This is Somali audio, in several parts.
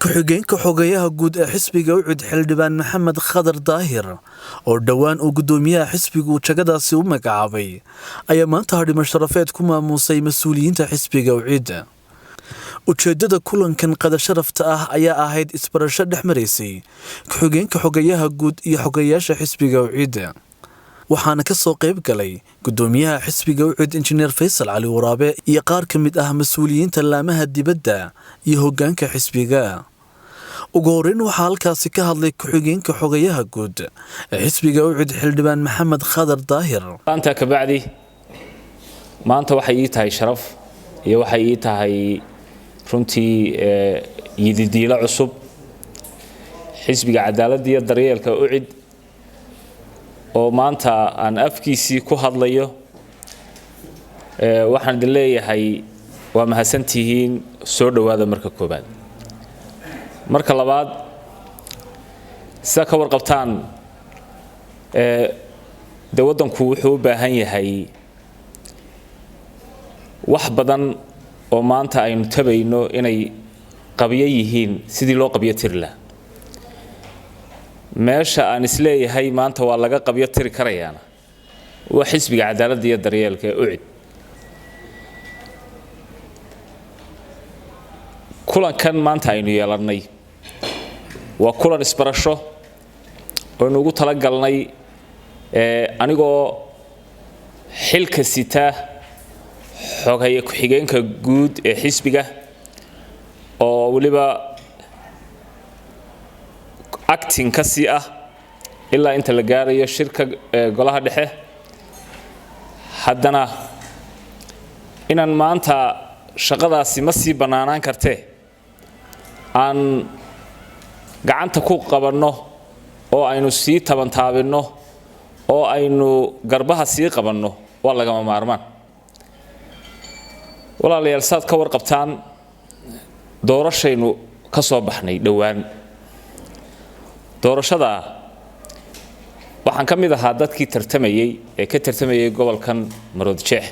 ku-xigeenka xogayaha guud ee xisbiga ucud xildhibaan maxamed khadar daahir oo dhowaan uu gudoomiyaha xisbigu jagadaasi u magacaabay ayaa maanta hadhimo sharafeed ku maamuusay mas-uuliyiinta xisbiga ucid. ujeedada kulankan qadar sharafta ah ayaa ahayd isbarasho dhex maraysay ku-xigeenka xogayaha guud iyo xogayaasha xisbiga ucid, waxaana ka soo qayb galay gudoomiyaha xisbiga ucud injineer faysal cali waraabe iyo qaar ka mid ah mas-uuliyiinta laamaha dibadda iyo hoggaanka xisbiga. ugu horeyn waxaa halkaasi ka hadlay ku-xigeenka xogayaha guud ee xisbiga ucud xildhibaan maxamed khadar daahir. maanta ka bacdi maanta waxay ii tahay sharaf iyo waxay ii tahay runtii yididiilo cusub xisbiga cadaaladda iyo daryeelka ucud oo maanta aan afkiisii ku hadlayo. waxaan idin leeyahay waa mahadsantihiin, soo dhowaada marka koobaad. marka labaad, sida ka warqabtaan de waddanku wuxuu u baahan yahay wax badan oo maanta aynu tabayno inay qabyo yihiin sidii loo qabyo tiri lahaa. meesha aan isleeyahay maanta waa laga qabyo tiri karayaana waa xisbiga cadaaladda iyo daryeelka ee ucud. kulankan maanta aynu yeelannay waa kulan isbarasho oo inugu talagalnay anigoo xilka sita xogaya ku-xigeenka guud ee xisbiga oo weliba acting ka sii ah ilaa inta la gaarayo shirka golaha dhexe. haddana inaan maanta shaqadaasi ma sii bannaanaan kartee aan gacanta ku qabanno oo aynu sii tabantaabinno oo aynu garbaha sii qabanno waa lagama maarmaan. walaalayaal, saad ka warqabtaan doorashaynu ka soo baxnay dhowaan. doorashada waxaan ka mid ahaa dadkii tartamayay ee ka tartamayay gobolkan Maroodijeex.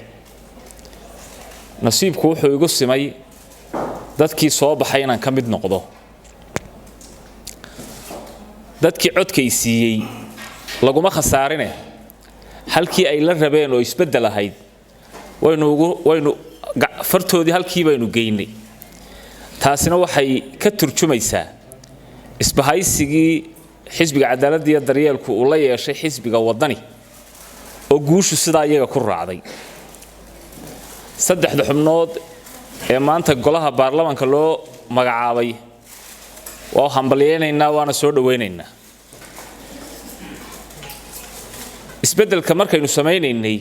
nasiibku wuxuu igu simay dadkii soo baxay inaan ka mid noqdo. dadkii codkay siiyey laguma khasaarine halkii ay la rabeen oo isbedel ahayd waynu fartoodii halkii baynu geynay. taasina waxay ka turjumaysaa isbahaysigii xisbiga cadaaladda iyo daryeelku uu la yeeshay xisbiga wadani oo guushu sidaa iyaga ku raacday. saddexda xubnood ee maanta golaha baarlamaanka loo magacaabay waa hambalyeynayna waana soo dhaweynaynaa. isbedelka markaynu samaynaynay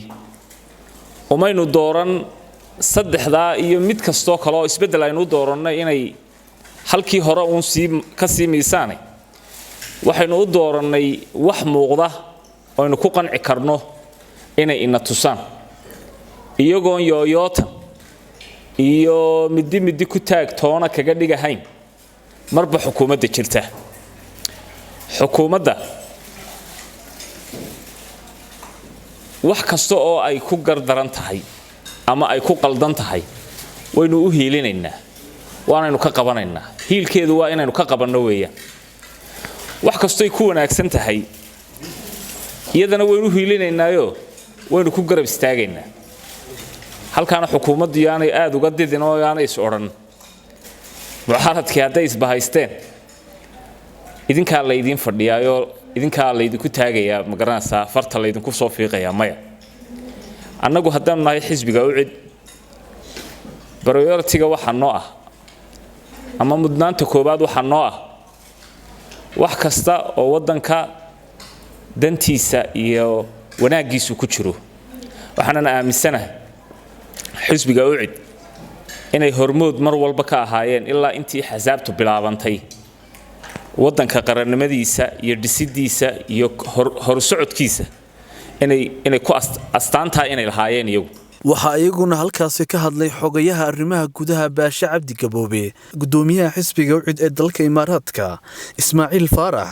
umaynu dooran saddexdaa iyo mid kastoo kale oo isbedel aynu doorannay inay halkii hore uun ka sii miisaanay. waxaynu u doorannay wax muuqda oo aynu ku qanci karno inay ina tusaan iyagoon yooyootan iyo midi ku taag toona kaga dhigahayn marba xukuumadda jirta. xukuumadda wax kasta oo ay ku gardaran tahay ama ay ku qaldan tahay waynu u hiilinaynaa, waanaynu ka qabanaynaa. hiilkeedu waa inaynu ka qabanno weeyaan. wax kastoo ku wanaagsan tahay iyadana waynu hiilinaynaayo waynu ku garab istaagaynaa. halkaana xukuumaddu yaanay aad uga didin oo yaanay is odhan mucaaradkii hadday isbahaysteen idinkaa laydin fadhiyaayoo idinkaa laydinku taagayaa magaranaysaa farta laydinku soo fiiqayaa maya. annagu haddaanu nahay xisbiga ucid priority-ga waxaa noo ah ama mudnaanta koobaad waxaa noo ah wax kasta oo waddanka dantiisa iyo wanaaggiisu ku jiro. waxaanan aaminsanahay xisbiga ucid inay hormood mar walba ka ahaayeen ilaa intii xasaabtu bilaabantay waddanka qarannimadiisa iyo dhisidiisa iyo horsocodkiisa inay ku astaantaa inay lahaayeen iyagu. waxaa iyaguna halkaasi ka hadlay xogayaha arrimaha gudaha baashe cabdi gaboobe, gudoomiyaha xisbiga ucid ee dalka imaaraadka ismaaciil faarax,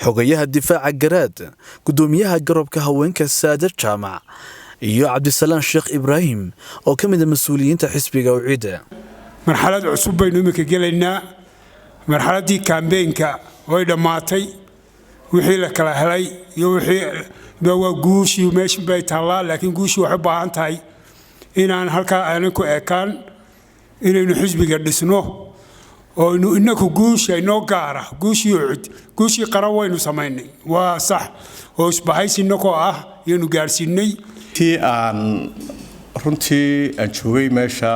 xogayaha difaaca garaad, gudoomiyaha garabka haweenka saadar jaamac iyo cabdisalaan sheekh ibraahim oo ka mid ah mas'uuliyiinta xisbiga ucid. marxalad cusub baynu imika gelaynaa marxaladii campaign-ka way dhamaatay wixii la kala helay iyo wixii waa guushii meesha bay taallaa laakiin guushii waxay u baahan tahay inaan halkaa aanan ku ekaan inaynu xisbiga dhisno oo inaku guusha inoo gaara guushii qaran waynu samaynay waa sax oo isbahaysinakoo ah iyanu gaarsiinay tii aan runtii aan joogay meesha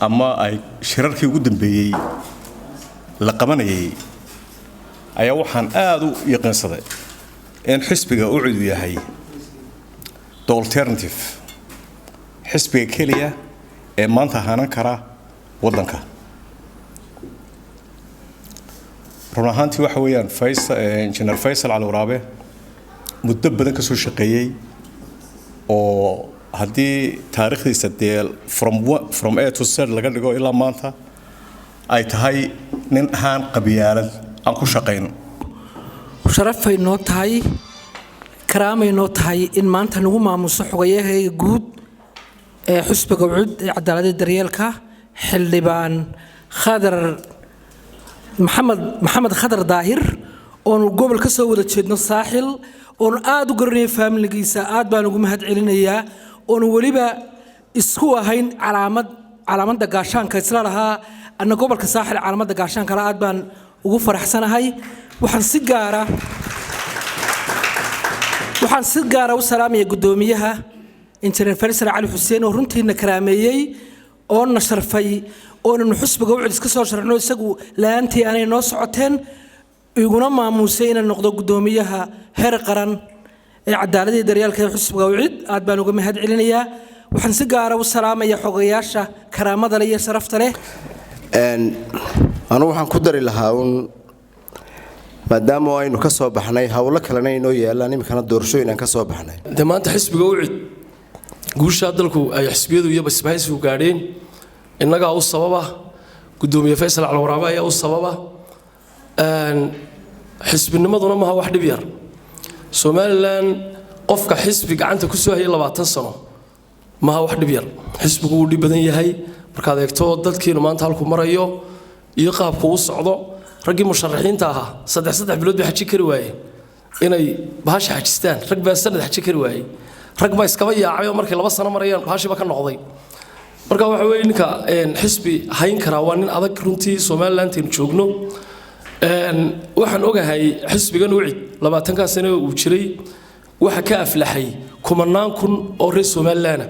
ama ay shirarkii ugu dambeeyey la qabanayay ayaa waxaan aad u yaqiinsaday in xisbiga u cid yahay the alternative xisbiga keliya ee maanta haanan kara waddanka run ahaantii waxa weeyaan injineer Faysal Cali Waraabe muddo badan ka soo shaqeeyay oo haddii taariikhdiisa dee from A to Z laga dhigo ilaa maanta ay tahay nin ahaan qabyaalad aan ku shaqayno sharafay noo tahay karaamay noo tahay in maanta lagu maamuso xogayaha guud ee xisbiga cud ee cadaaladda daryeelka xildhibaan Khadar maxamed Khadar Daahir oo gobol ka soo wada jeedno saaxil oo aad u garanay family-giisa aad baan ugu mahad celinayaa oo waliba isku ahayn calaamada gaashaanka isla lahaa anna gobolka saaxil calaamada gaashaanka aad baan ugu faraxsanahay waxaan si gaara u salaamayaa gudoomiyaha injineer Faysal Cali Xuseen oo runtiina karaameeyay oo na sharfay oo inuu xisbiga u cid ka soo sharxno isagu laantii aanay noo socoteen iguna maamusay inaan noqdo gudoomiyaha heer qaran ee cadaaladda daryeelka ee xisbiga u cid aad baan uga mahad celinayaa waxaan si gaara u salaamayaa xogayaasha karaamada leh iyo sharafta leh anu waxaan ku dari lahaa maadaama aynu ka soo baxnay hawlo kalena inoo yeelaan imikana doorashooyin aan ka soo baxnay maanta xisbiga u cid guusha dalku ay xisbiyadu iyo basbaaysigu gaadheen innaga u sababa gudoomiye Faysal Cali Waraabe ayaa u sababa xisbinimaduna ma aha wax dhib yar Somaliland qofka xisbi gacanta ku soo hayay 20 sano ma aha wax dhib yar xisbigu uu dhib badan yahay markaad eegto dadkiina maanta halku marayo iyo qaabku u socdo raggii musharaxiinta ahaa saddex bilood bay xaji kari waayeen inay bahasha xajistaan rag baa sanad xaji kari waayay rag baa iskaba yaacay oo markii 2 sano marayaan bahashiba ka noqday marka waxa weeye ninka xisbi hayn kara waa nin adag runtii Somaliland in joogno waxaan ogahay xisbigan u cid 20 sano uu jiray waxa ka aflaxay kumanaan kun oo reer Somaliland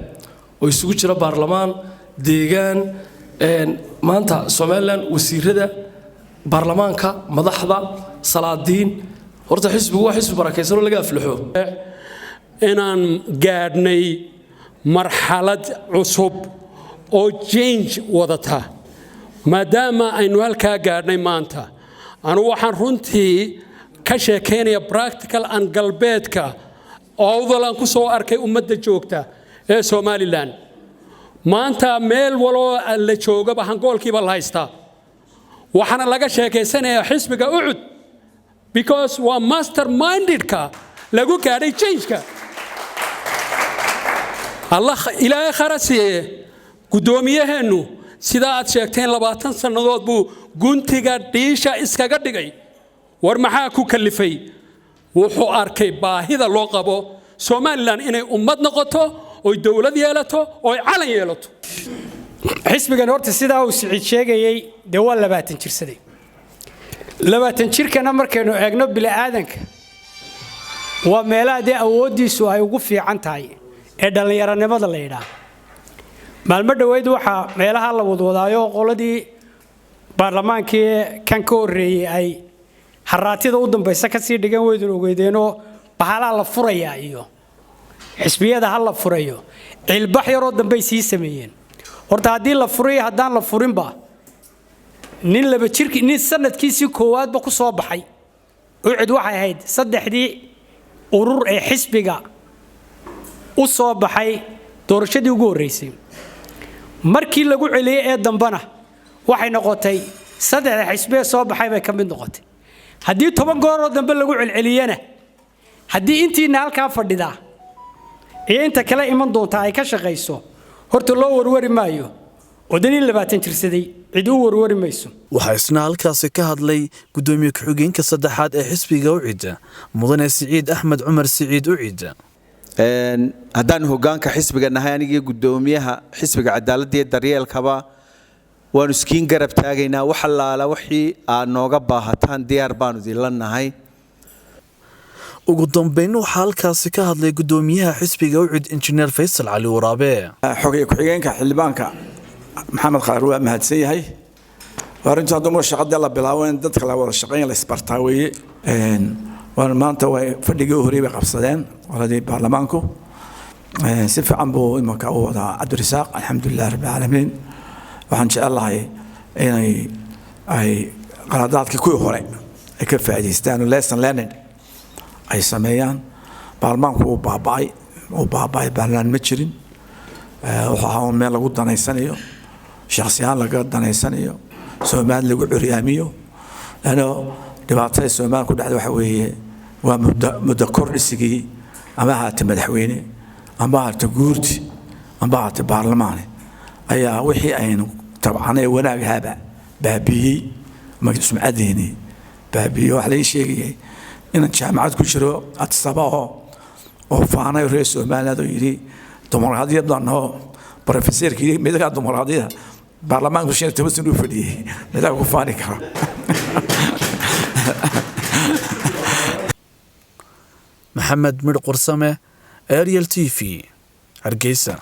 oo isugu jira baarlamaan deegaan maanta Somaliland wasiirada baarlamaanka madaxda salaadiin horta xisbigu waa xisbi barakaysan oo laga aflaxo inaan gaadhnay marxalad cusub oo change wadata maadaama aynu halkaa gaadhnay maanta anu waxaan runtii ka sheekeynaya practical and galbeedka oo wadalan ku soo arkay ummadda joogta ee Somaliland maanta meel waloo la joogaba hangoolkiiba la haystaa waxaana laga sheekeysanayaa xisbiga u cud because waa mastermindedka lagu gaadhay change-ka Allah ilaahay kharasiye gudoomiyaheenu sida aad sheegteen 20 sanadood buu guntiga dhiisha iskaga dhigay war maxaa ku kalifay wuxuu arkay baahida loo qabo Somaliland inay ummad noqoto oo dawlad yeelato oo calan yeelato xisbigan horta sida uu Siciid sheegayay de waa 20 jirsaday 20 jirkana markaynu eegno bil aadanka waa meelaha awoodiisu ay ugu fiican tahay ee dhalinyaranimada la yiraahdo maalmo dhaweyd waxa meelaha la wadwadaayo qoladii baarlamaankii kan ka horeeyay ay haraatida u dambaysa ka sii dhigan weydin ogeedeeno bahala la furaya iyo xisbiyada hal la furayo cilbax yar oo dambe sii sameeyeen horta hadii la furiyo hadaan la furinba nin laba jirki nin sanadkiisii koowaad ba ku soo baxay oo cid waxay ahayd saddexdii urur ee xisbiga u soo baxay doorashadii ugu horeysay markii lagu celiyay ee dambana waxay noqotay saddex xisbi soo baxay bay kamid noqotay hadii 10 goor oo dambe lagu celceliyana hadii intiina halka fadhida ee inta kale iman doonta ay ka shaqeyso horta loo warwari maayo wadani 20 jirsaday cid u warwari mayso waxaa isna halkaasi ka hadlay gudoomiye ku-xigeenka saddexaad ee xisbiga UCID mudane Siciid Axmed Cumar Siciid UCID haddaan hoggaanka xisbiga nahay aniga gudoomiyaha xisbiga cadaaladda iyo daryeelkaba waan iskiin garab taagaynaa wax allaala wixii aan nooga baahataan diyaar baan idin lanahay ugu dambeyn waxa halkaasi ka hadlay gudoomiyaha xisbiga UCID injineer Faysal Cali Waraabe xogay ku-xigeenka xildhibaanka maxamed khayr waa mahadsan yahay warinta dumar shaqada la bilaaween dadka la wada shaqeyn la isbartaa weeye waan maanta way fadhigii horeeyay qabsadeen waladii baarlamaanku si fiican buu imaka u wada Cabdirasaaq alxamdulillaah rabbil caalamiin waxaan jecelahay inay ay qaladaadkii ku hore ay ka faa'iideystaan lesson learning ay sameeyaan baarlamaanku uu baabay baarlamaan ma jirin waxa meel lagu danaysanayo shakhsiyan laga danaysanayo Soomaali lagu curyaamiyo ano dhibaatada Soomaaliya ku dhacday waxa weeye waa muddo kordhisigii ama haata madaxweyne ama haata guurti ama haata baarlamaan ayaa wixii aynu tabcanay wanaagaba baabiyay sumcadeeni baabiyo wax la sheegay in jaamacad ku jiro adsabao oo faanay reer Soomaaliya oo yiri dimuqraadiyadna professorkii midka dimuqraadiyada baarlamaanku sheegay tabasan u fadhiyay midka ku faani kara Maxamed Mir Qursame Ariel TV Hargeysa